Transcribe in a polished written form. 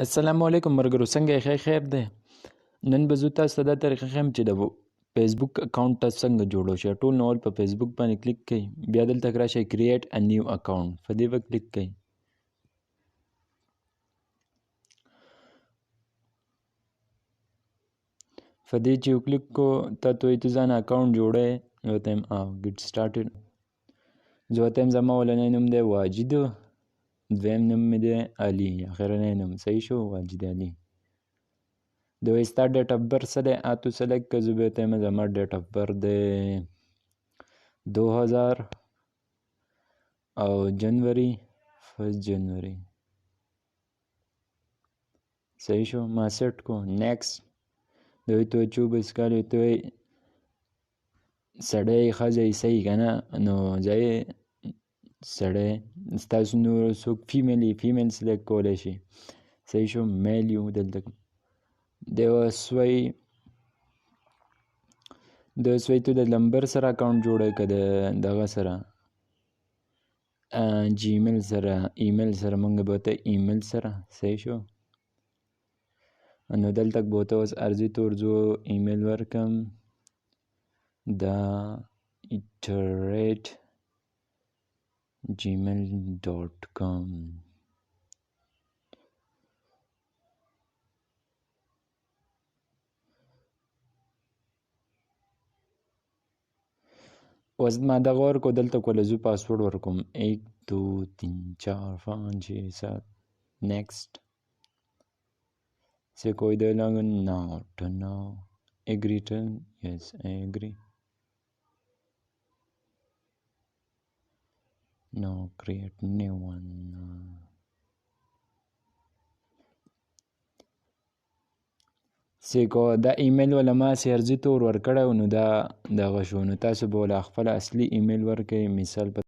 السلام علیکم مرګرو، څنګه یې؟ خیر دی. نن به زه تاسو ته دا طریقه ښیم چې د فیسبوک اکاونټ تاسو څنګه جوړو شئ. ټول نو اول په فیسبوک باندې کلیک کړئ، بیا دلته راشئ کریټ ا نیو اکاونټ، په دې به کلیک کړئ. په دې چې کلیک کو ته وایي ته ځان اکاونټ جوړی، نو ورته یم ګیټ سټارټډ. زه ورته یم زما اولنی نوم دی واجد، دویم نوم مې دی علي، اخرنی نوم صحیح شو واجد علي. د وایي ستا ډیټ آف برث څه دی؟ تو سلیکټ کړه. زه به ورته یم زما ډیټ آف برث دی 2000 او جنوري 1 جنوري. صحیح شو، ما سیټ کو. نیکسټ. د وایي ته 24 کال وي، ته وایي سړی ښځه یې صحیح که نه؟ نو ځای سړی. ستاسو نور څوک فیمیل یې، فیمیل سلیکټ کولی شي. صحیح شو، میل یو دلته د سوی ته د نمبر سره اکاونټ جوړی که د دغه سره جیمیل سره، ایمیل سره. موږ به ورته ایمیل سره. صحیح شو. نو دلته به ورته اوس عرضي طور زه ایمیل ورکړم دا @gmail.com. اوس ما دغه ورکړو، دلته کوله زه پاسورډ ورکوم 1 2 3 4 5 6 7. نیکسټ. Se کوئی دے لاگن not now. Agree to? Yes, I agree. No, create new one. سیکو دا ایمیل ولا ما سیرزی تور ورکړی نو دا دغه شو. نو تاسو به ولا خپل اصلي ایمیل ورکړئ. مثال په